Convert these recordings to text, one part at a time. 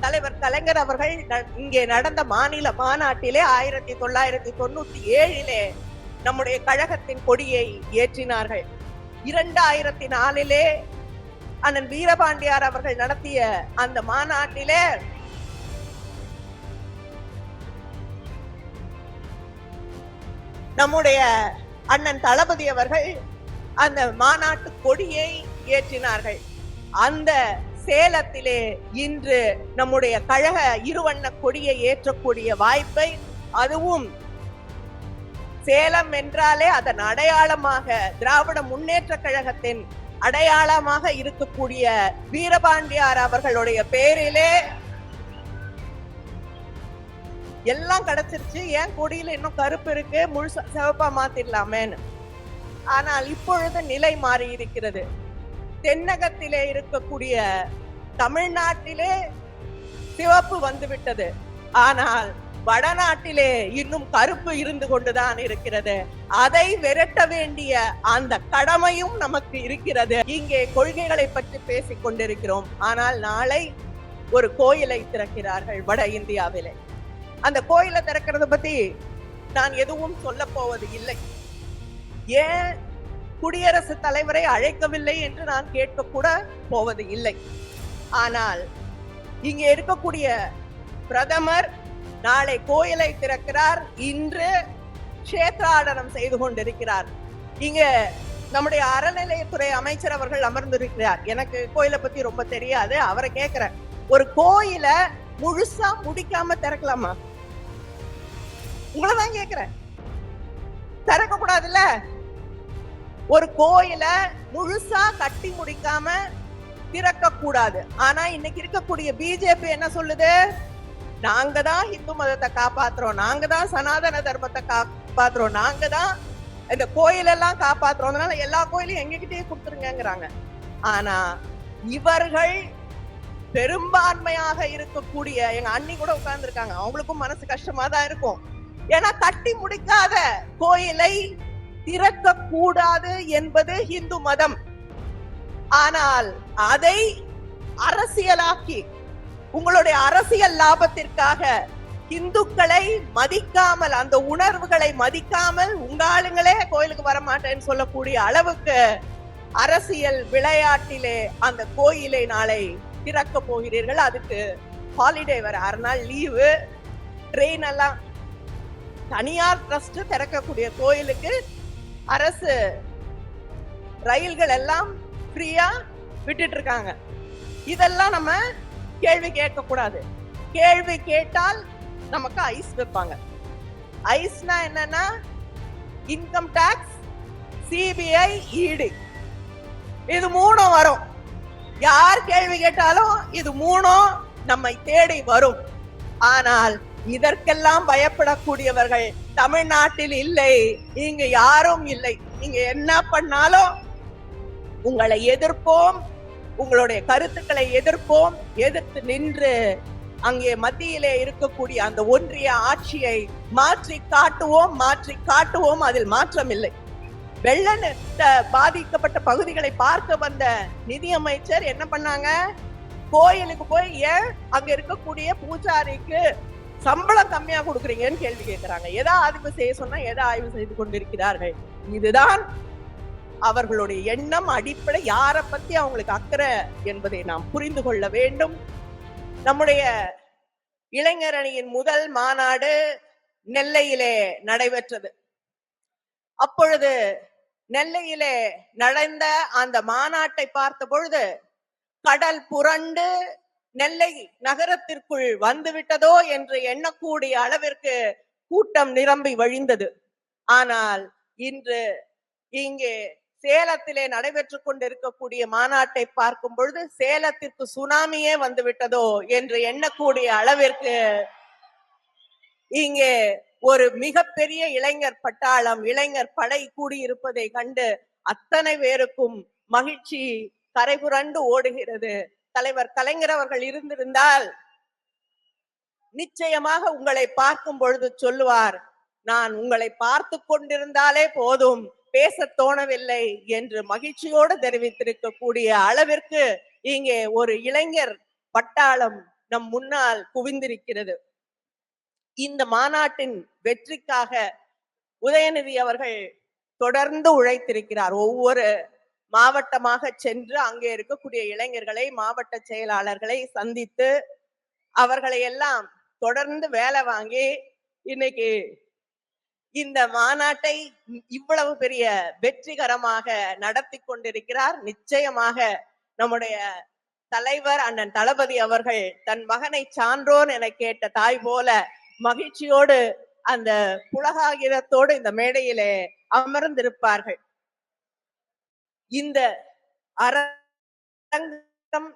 தலைவர் கலைஞர் அவர்கள் இங்கே நடந்த மாநில மாநாட்டிலே 1997 நம்முடைய கழகத்தின் கொடியை ஏற்றினார்கள். 2004 அண்ணன் வீரபாண்டியார் அவர்கள் நடத்திய அந்த மாநாட்டிலே நம்முடைய அண்ணன் தளபதி அவர்கள் அந்த மாநாட்டு கொடியை ஏற்றினார்கள். அந்த சேலத்திலே இன்று நம்முடைய கழக இருவண்ண கொடியை ஏற்றக்கூடிய வாய்ப்பை, அதுவும் சேலம் என்றாலே அதன் அடையாளமாக திராவிட முன்னேற்ற கழகத்தின் அடையாளமாக இருக்கக்கூடிய வீரபாண்டியார் அவர்களுடைய பேரிலே எல்லாம் கிடைச்சிருச்சு. ஏன் கொடியில இன்னும் கருப்பு இருக்கு, முழுசா சிவப்பா மாத்திடலாமேன்னு. ஆனால் இப்பொழுது நிலை மாறி இருக்கிறது. தென்னகத்திலே இருக்கக்கூடிய தமிழ்நாட்டிலே சிவப்பு வந்துவிட்டது. ஆனால் வடநாட்டிலே இன்னும் கருப்பு இருந்து கொண்டுதான் இருக்கிறது. அதை விரட்ட வேண்டிய அந்த கடமையும் நமக்கு இருக்கிறது. இங்கே கொள்கைகளை பற்றி பேசிக் கொண்டிருக்கிறோம். ஆனால் நாளை ஒரு கோயிலை திறக்கிறார்கள் வட இந்தியாவிலே. அந்த கோயிலை திறக்கிறத பத்தி நான் எதுவும் சொல்ல போவது இல்லை. ஏன் குடியரசுத் தலைவரை அழைக்கவில்லை என்று நான் கேட்க கூட போவது இல்லை. ஆனால் இங்கே இருக்கக்கூடிய பிரதமர் நாளை கோயிலை திறக்கிறார். இன்று கஷேத்ராடனம் செய்து கொண்டிருக்கிறார். இங்க நம்முடைய அறநிலையத்துறை அமைச்சர் அவர்கள் அமர்ந்திருக்கிறார். எனக்கு கோயிலை பத்தி ரொம்ப தெரியாது, அவரை கேட்கிறேன். ஒரு கோயிலை முழுசா முடிக்காம திறக்கலாமா? உங்களதான் கேட்கிறேன். திறக்க கூடாதுல்ல? ஒரு கோயில முழுசா கட்டி முடிக்காம திறக்க கூடாது. ஆனா இன்னைக்கு இருக்கக்கூடிய பிஜேபி என்ன சொல்லுது? நாங்க தான் இந்து மதத்தை காப்பாத்துறோம், நாங்க தான் சனாதன தர்மத்தை காப்பாத்துறோம், நாங்க தான் இந்த கோயிலெல்லாம் காப்பாத்துறோம், அதனால எல்லா கோயிலையும் எங்ககிட்டயே கொடுத்துருங்கிறாங்க. ஆனா இவர்கள் பெரும்பான்மையாக இருக்கக்கூடிய எங்க அண்ணி கூட உட்கார்ந்து இருக்காங்க, அவங்களுக்கும் மனசு கஷ்டமா தான் இருக்கும். ஏன்னா கட்டி முடிக்காத கோயிலை திறக்க கூடாது என்பது இந்து மதம். ஆனால் அதை அரசியலாக்கி உங்களுடைய அரசியல் லாபத்திற்காக இந்துக்களை மதிக்காமல், அந்த உணர்வுகளை மதிக்காமல் உங்க ஆளுங்களே கோயிலுக்கு வரமாட்டேன்னு சொல்லக்கூடிய அளவுக்கு அரசியல் விளையாட்டிலே அந்த கோயிலை நாளை திறக்க போகிறீர்கள். அதுக்கு ஹாலிடே வர 6 நாள் லீவு, ட்ரெயின் எல்லாம் தனியார் ட்ரஸ்ட் திறக்கக்கூடிய கோயிலுக்கு அரசு ரயில்கள் எல்லாம் ஃப்ரீயா விட்டுட்டு இருக்காங்க. இதெல்லாம் நம்ம கேள்வி கேட்க கூடாது. கேள்வி கேட்டால் நமக்கு ஐஸ் வைப்பாங்க. ஐஸ்னா என்னன்னா இன்கம் டாக்ஸ், சிபிஐ, இடி, இது 3 வரும். யார் கேள்வி கேட்டாலும் இது 3 நம்மை தேடி வரும். ஆனால் இதற்கெல்லாம் பயப்படக்கூடியவர்கள் தமிழ்நாட்டில் இல்லை, இங்க யாரும் இல்லை. நீங்க என்ன பண்ணாலும் உங்களை எதிர்ப்போம், உங்களுடைய கருத்துக்களை எதிர்ப்போம், எதிர்த்து நின்று அங்கே மத்தியிலே இருக்கக்கூடிய அந்த ஒன்றிய ஆட்சியை மாற்றி காட்டுவோம். அதில் மாற்றம் இல்லை. வெள்ள பாதிக்கப்பட்ட பகுதிகளை பார்க்க வந்த நிதியமைச்சர் என்ன பண்ணாங்க? கோயிலுக்கு போய் ஏன் அங்க இருக்கக்கூடிய பூஜாரிக்கு சம்பளம் கம்மியா கொடுக்குறீங்கன்னு கேள்வி கேட்கிறாங்க. எதா ஆய்வு செய்ய சொன்னா எதா ஆய்வு செய்து கொண்டிருக்கிறார்கள். இதுதான் அவர்களுடைய எண்ணம், அடிப்படை. யாரை பத்தி அவங்களுக்கு அக்கறை என்பதை நாம் புரிந்து கொள்ள வேண்டும். நம்முடைய இளைஞர் அணியின் முதல் மாநாடு நெல்லையிலே நடைபெற்றது. அப்பொழுது நெல்லையிலே நடந்த அந்த மாநாட்டை பார்த்த பொழுது கடல் புரண்டு நெல்லை நகரத்திற்குள் வந்துவிட்டதோ என்று எண்ணக்கூடிய அளவிற்கு கூட்டம் நிரம்பி வழிந்தது. ஆனால் இன்று இங்கே சேலத்திலே நடைபெற்று கொண்டிருக்கக்கூடிய மாநாட்டை பார்க்கும் பொழுது சேலத்திற்கு சுனாமியே வந்து விட்டதோ என்று எண்ணக்கூடிய அளவிற்கு இங்கே ஒரு மிகப்பெரிய இளைஞர் பட்டாளம், இளைஞர் படை கூடியிருப்பதை கண்டு அத்தனை பேருக்கும் மகிழ்ச்சி கரைபுரண்டு ஓடுகிறது. தலைவர் கலைஞர் அவர்கள் இருந்திருந்தால் நிச்சயமாக உங்களை பார்க்கும் பொழுது சொல்லுவார், நான் உங்களை பார்த்து கொண்டிருந்தாலே போதும், பேச தோணவில்லை என்று மகிழ்ச்சியோடு தெரிவித்திருக்கக்கூடிய அளவிற்கு இங்கே ஒரு இளைஞர் பட்டாளம் நம் முன்னால் குவிந்திருக்கிறது. இந்த மாநாட்டின் வெற்றிக்காக உதயநிதி அவர்கள் தொடர்ந்து உழைத்திருக்கிறார். ஒவ்வொரு மாவட்டமாக சென்று அங்கே இருக்கக்கூடிய இளைஞர்களை, மாவட்ட செயலாளர்களை சந்தித்து அவர்களை எல்லாம் தொடர்ந்து வேலை வாங்கி இன்னைக்கு இந்த மாநாட்டை இவ்வளவு பெரிய வெற்றிகரமாக நடத்தி கொண்டிருக்கிறார். நிச்சயமாக நம்முடைய தலைவர் அண்ணன் தளபதி அவர்கள் தன் மகனை சான்றோன் என கேட்ட தாய் போல மகிழ்ச்சியோடு அந்த புலகாகிதத்தோடு இந்த மேடையிலே அமர்ந்திருப்பார்கள். இந்த அரங்கம்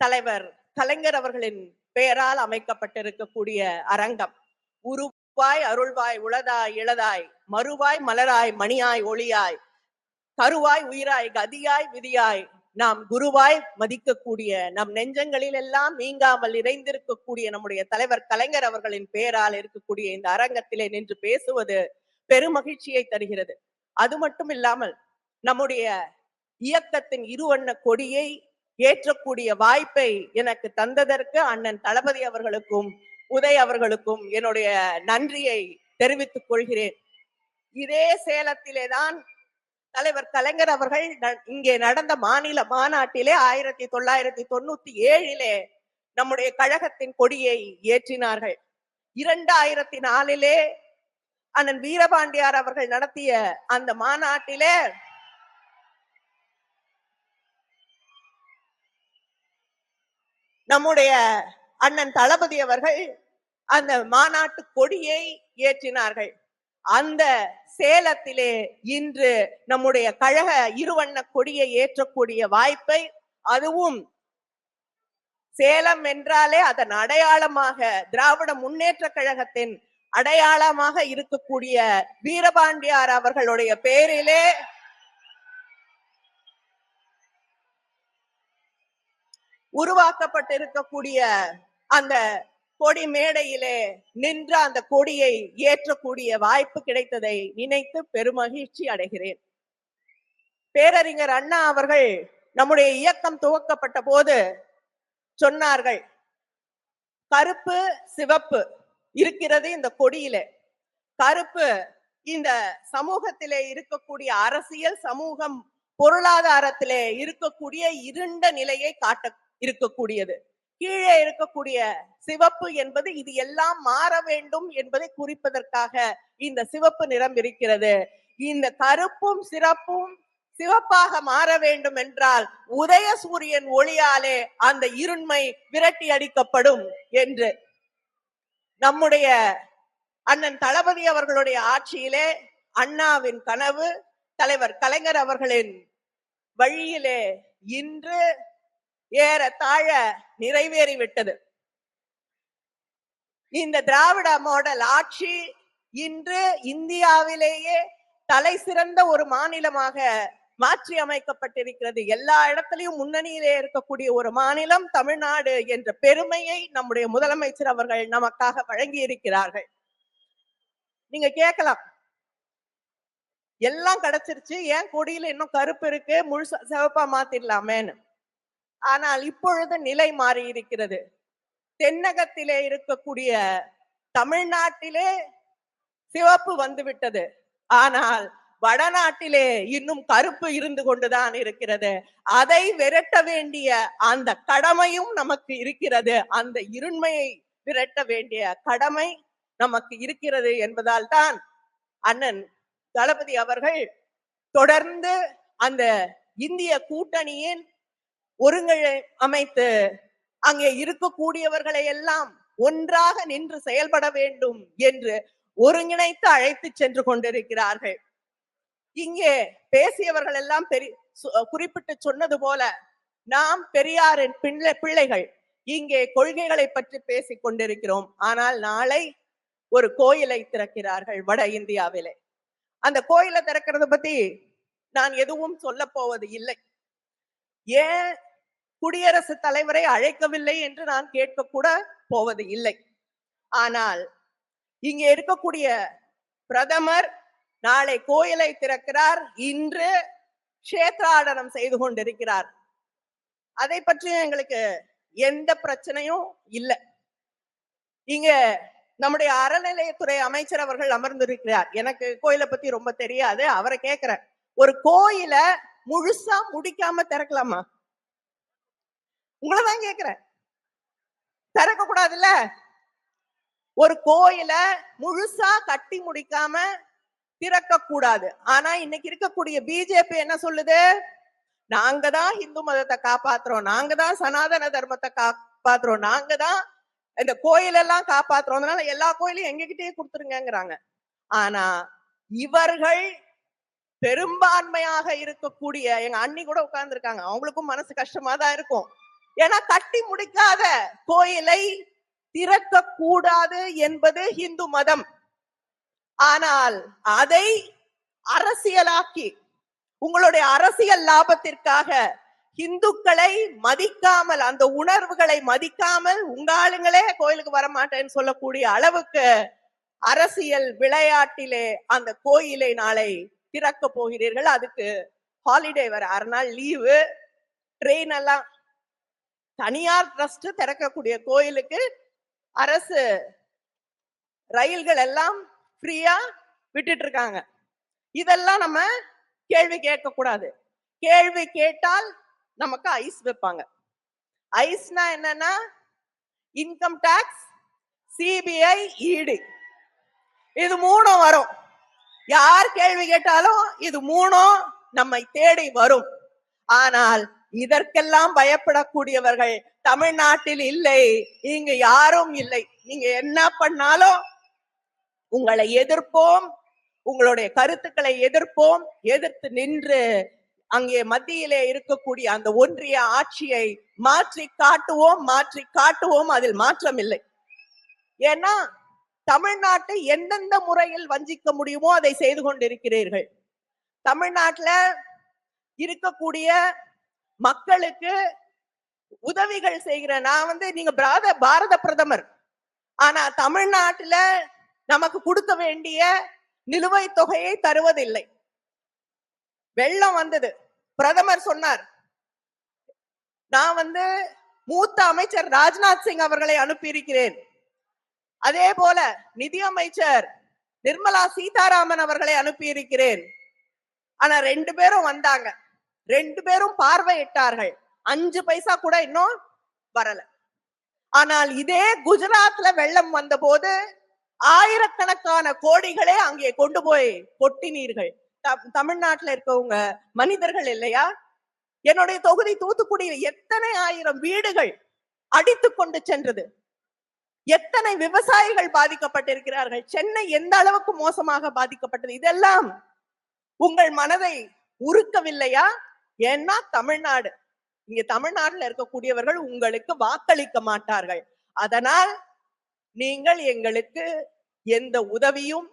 தலைவர் கலைஞர் அவர்களின் பெயரால் அமைக்கப்பட்டிருக்கக்கூடிய அரங்கம். உருவாய் அருள்வாய் உளதாய் இளதாய் மறுவாய் மலராய் மணியாய் ஒளியாய் கருவாய் உயிராய் கதியாய் விதியாய் நாம் குருவாய் மதிக்கக்கூடிய நம் நெஞ்சங்களில் எல்லாம் நீங்காமல் நிறைந்திருக்கக்கூடிய நம்முடைய தலைவர் கலைஞர் அவர்களின் பெயரால் இருக்கக்கூடிய இந்த அரங்கத்திலே நின்று பேசுவது பெருமகிழ்ச்சியை தருகிறது. அது மட்டும் இல்லாமல் நம்முடைய இயக்கத்தின் இருவண்ண கொடியை ஏற்றக்கூடிய வாய்ப்பை எனக்கு தந்ததற்கு அண்ணன் தளபதி அவர்களுக்கும் உதய் அவர்களுக்கும் என்னுடைய நன்றியை தெரிவித்துக் கொள்கிறேன். இதே சேலத்திலேதான் தலைவர் கலைஞர் அவர்கள் இங்கே நடந்த மாநில மாநாட்டிலே 1997 நம்முடைய கழகத்தின் கொடியை ஏற்றினார்கள். 2004 அண்ணன் வீரபாண்டியார் அவர்கள் நடத்திய அந்த மாநாட்டிலே நம்முடைய அண்ணன் தளபதி அவர்கள் அந்த மாநாட்டு கொடியை ஏற்றினார்கள். அந்த சேலத்திலே இன்று நம்முடைய கழக இருவண்ண கொடியை ஏற்றக்கூடிய வாய்ப்பை, அதுவும் சேலம் என்றாலே அதன் அடையாளமாக திராவிட முன்னேற்ற கழகத்தின் அடையாளமாக இருக்கக்கூடிய வீரபாண்டியார் அவர்களுடைய பெயரிலே உருவாக்கப்பட்டிருக்கக்கூடிய அந்த கொடி மேடையிலே நின்று அந்த கொடியை ஏற்றக்கூடிய வாய்ப்பு கிடைத்ததை நினைத்து பெருமகிழ்ச்சி அடைகிறேன். பேரறிஞர் அண்ணா அவர்கள் நம்முடைய இயக்கம் துவக்கப்பட்ட போது சொன்னார்கள், கருப்பு சிவப்பு இருக்கிறது இந்த கொடியிலே. கருப்பு இந்த சமூகத்திலே இருக்கக்கூடிய அரசியல், சமூகம், பொருளாதாரத்திலே இருக்கக்கூடிய இருண்ட நிலையை காட்ட இருக்கக்கூடியது. கீழே இருக்கக்கூடிய சிவப்பு என்பது இது எல்லாம் மாற வேண்டும் என்பதை குறிப்பதற்காக இந்த சிவப்பு நிறம் இருக்கிறது. இந்த கருப்பும் சிறப்பும் சிவப்பாக மாற வேண்டும் என்றால் உதய சூரியன் ஒளியாலே அந்த இருண்மை விரட்டி அடிக்கப்படும் என்று நம்முடைய அண்ணன் தளபதி அவர்களுடைய ஆட்சியிலே அண்ணாவின் கனவு தலைவர் கலைஞர் அவர்களின் வழியிலே இன்று ஏறத்தாழ நிறைவேறிவிட்டது. இந்த திராவிட மாடல் ஆட்சி இன்று இந்தியாவிலேயே தலை சிறந்த ஒரு மாநிலமாக மாற்றி அமைக்கப்பட்டிருக்கிறது. எல்லா இடத்திலையும் முன்னணியிலே இருக்கக்கூடிய ஒரு மாநிலம் தமிழ்நாடு என்ற பெருமையை நம்முடைய முதலமைச்சர் அவர்கள் நமக்காக வழங்கி இருக்கிறார்கள். நீங்க கேட்கலாம், எல்லாம் கிடைச்சிருச்சு, ஏன் கொடியில இன்னும் கருப்பு இருக்கு, முழுசா சிவப்பா மாத்திடலாமேன்னு. ஆனால் இப்பொழுது நிலை மாறி இருக்கிறது. தென்னகத்திலே இருக்கக்கூடிய தமிழ்நாட்டிலே சிவப்பு வந்துவிட்டது. ஆனால் வடநாட்டிலே இன்னும் கருப்பு இருந்து கொண்டுதான் இருக்கிறது. அதை விரட்ட வேண்டிய அந்த கடமையும் நமக்கு இருக்கிறது. அந்த இருண்மையை விரட்ட வேண்டிய கடமை நமக்கு இருக்கிறது என்பதால் தான் அண்ணன் தளபதி அவர்கள் தொடர்ந்து அந்த இந்திய கூட்டணியின் ஒருங்கிணை அமைத்து அங்கே இருக்கக்கூடியவர்களை எல்லாம் ஒன்றாக நின்று செயல்பட வேண்டும் என்று ஒருங்கிணைத்து அழைத்து சென்று கொண்டிருக்கிறார்கள். இங்கே பேசியவர்கள் எல்லாம் குறிப்பிட்டு சொன்னது போல நாம் பெரியாரின் பிள்ளைகள் இங்கே கொள்கைகளை பற்றி பேசிக் கொண்டிருக்கிறோம். ஆனால் நாளை ஒரு கோயிலை திறக்கிறார்கள் வட இந்தியாவிலே. அந்த கோயிலை திறக்கிறத பத்தி நான் எதுவும் சொல்ல போவது இல்லை. ஏன் குடியரசுத் தலைவரை அழைக்கவில்லை என்று நான் கேட்க கூட போவது இல்லை. ஆனால் இங்கே இருக்கக்கூடிய பிரதமர் நாளை கோயிலை திறக்கிறார், இன்று கஷேத்ராடனம் செய்து கொண்டிருக்கிறார். அதை பற்றி எங்களுக்கு எந்த பிரச்சனையும் இல்ல. இங்க நம்முடைய அறநிலையத்துறை அமைச்சர் அவர்கள் அமர்ந்திருக்கிறார். எனக்கு கோயிலை பத்தி ரொம்ப தெரியாது, அவரை கேட்கிறேன். ஒரு கோயில முழுசா முடிக்காம திறக்கலாமா? உங்களதான் கேட்கிறேன். திறக்க கூடாதுல்ல? ஒரு கோயில முழுசா கட்டி முடிக்காம திறக்க கூடாது. ஆனா இன்னைக்கு இருக்கக்கூடிய பிஜேபி என்ன சொல்லுது? நாங்க தான் இந்து மதத்தை காப்பாத்துறோம், நாங்க தான் சனாதன தர்மத்தை காப்பாத்துறோம், நாங்க தான் இந்த கோயிலெல்லாம் காப்பாத்துறோம், அதனால எல்லா கோயிலையும் எங்ககிட்டயே கொடுத்துருங்கிறாங்க. ஆனா இவர்கள் பெரும்பான்மையாக இருக்கக்கூடிய எங்க அண்ணி கூட உட்கார்ந்து இருக்காங்க, அவங்களுக்கும் மனசு கஷ்டமா தான் இருக்கும். ஏன்னா கட்டி முடிக்காத கோயிலை திறக்க கூடாது என்பது இந்து மதம். ஆனால் அதை அரசியலாக்கி உங்களுடைய அரசியல் லாபத்திற்காக இந்துக்களை மதிக்காமல், அந்த உணர்வுகளை மதிக்காமல் உங்க ஆளுங்களே கோயிலுக்கு வரமாட்டேன்னு சொல்லக்கூடிய அளவுக்கு அரசியல் விளையாட்டிலே அந்த கோயிலை நாளை திறக்க போகிறீர்கள். அதுக்கு ஹாலிடே வர 6 நாள் லீவு, ட்ரெயின் எல்லாம் தனியார் ட்ரஸ்ட் திறக்கக்கூடிய கோயிலுக்கு அரசு ரயில்கள் எல்லாம் ஃப்ரீயா விட்டுட்டு இருக்காங்க. இதெல்லாம் நம்ம கேள்வி கேட்க கூடாது. கேள்வி கேட்டால் நமக்கு ஐஸ் வைப்பாங்க. ஐஸ்னா என்னன்னா இன்கம் டாக்ஸ், சிபிஐ, இடி, இது 3 வரும். யார் கேள்வி கேட்டாலும் இது 3 நம்மை தேடி வரும். ஆனால் இதற்கெல்லாம் பயப்படக்கூடியவர்கள் தமிழ்நாட்டில் இல்லை, இங்க யாரும் இல்லை. நீங்க என்ன பண்ணாலும் உங்களை எதிர்ப்போம், உங்களுடைய கருத்துக்களை எதிர்ப்போம், எதிர்த்து நின்று அங்கே மத்தியிலே இருக்கக்கூடிய அந்த ஒன்றிய ஆட்சியை மாற்றி காட்டுவோம். அதில் மாற்றம் இல்லை. ஏன்னா தமிழ்நாட்டை எந்தெந்த முறையில் வஞ்சிக்க முடியுமோ அதை செய்து கொண்டிருக்கிறீர்கள். தமிழ்நாட்டுல இருக்கக்கூடிய மக்களுக்கு உதவிகள் செய்கிற நான் நீங்க பாரத பிரதமர், ஆனா தமிழ்நாட்டுல நமக்கு கொடுக்க வேண்டிய நிலுவைத் தொகையை தருவதில்லை. வெள்ளம் வந்தது, பிரதமர் சொன்னார், நான் மூத்த அமைச்சர் ராஜ்நாத் சிங் அவர்களை அனுப்பியிருக்கிறேன். அதே போல நிதி அமைச்சர் நிர்மலா சீதாராமன் அவர்களை அனுப்பியிருக்கிறேன். ஆனா 2 பேரும் வந்தாங்க, 2 பேரும் பார்வையிட்டார்கள், 5 பைசா கூட இன்னும் வரல. ஆனால் இதே குஜராத்ல வெள்ளம் வந்த போது ஆயிரக்கணக்கான கோடிகளே அங்கே கொண்டு போய் கொட்டினீர்கள். தமிழ்நாட்டுல இருக்கவங்க மனிதர்கள் இல்லையா? என்னுடைய தொகுதி தூத்துக்குடியில் எத்தனை ஆயிரம் வீடுகள் அடித்து கொண்டு சென்றது, எத்தனை விவசாயிகள் பாதிக்கப்பட்டிருக்கிறார்கள், சென்னை எந்த அளவுக்கு மோசமாக பாதிக்கப்பட்டது. இதெல்லாம் உங்கள் மனதை உருக்கவில்லையா? ஏன்னா தமிழ்நாடு, இங்க தமிழ்நாட்டில் இருக்கக்கூடியவர்கள் உங்களுக்கு வாக்களிக்க மாட்டார்கள். அதனால் நீங்கள் எங்களுக்கு எந்த உதவியும்,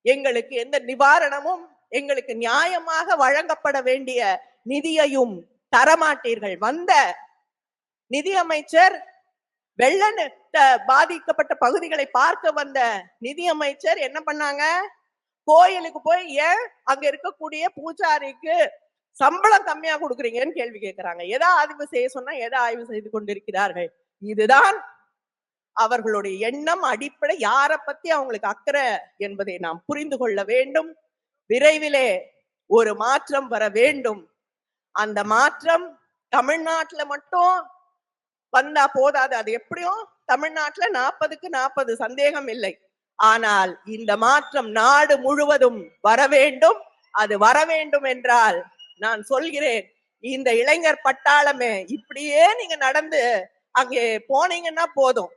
எங்களுக்கு எந்த நிவாரணமும், எங்களுக்கு நியாயமாக வழங்கப்பட வேண்டிய நிதியையும் தரமாட்டீர்கள். வந்த நிதி அமைச்சர் வெள்ள பாதிக்கப்பட்ட பகுதிகளை பார்க்க வந்த நிதி அமைச்சர் என்ன பண்ணாங்க? கோயிலுக்கு போய் ஏன் அங்க இருக்கக்கூடிய பூஜாரிக்கு சம்பளம் கம்மியா கொடுக்குறீங்கன்னு கேள்வி கேட்கிறாங்க. எதை ஆய்வு செய்ய சொன்னா எதை ஆய்வு செய்து கொண்டிருக்கிறார்கள்? இதுதான் அவர்களுடைய எண்ணம், அடிப்படை. யாரை பத்தி அவங்களுக்கு அக்கறை என்பதை நாம் புரிந்து கொள்ள வேண்டும். விரைவிலே ஒரு மாற்றம் வர வேண்டும். அந்த மாற்றம் தமிழ்நாட்டுல மட்டும் வந்தா போதாது. அது எப்படியும் தமிழ்நாட்டுல 40க்கு 40 சந்தேகம் இல்லை. ஆனால் இந்த மாற்றம் நாடு முழுவதும் வர வேண்டும். அது வர வேண்டும் என்றால் நான் சொல்கிறேன், இந்த இளைஞர் பட்டாளமே இப்படியே நீங்க நடந்து அங்கே போனீங்கன்னா போதும்,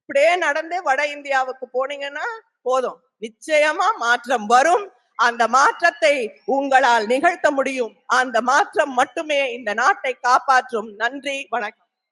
இப்படியே நடந்து வட இந்தியாவுக்கு போனீங்கன்னா போதும், நிச்சயமா மாற்றம் வரும். அந்த மாற்றத்தை உங்களால் நிகழ்த்த முடியும். அந்த மாற்றம் மட்டுமே இந்த நாட்டை காப்பாற்றும். நன்றி, வணக்கம்.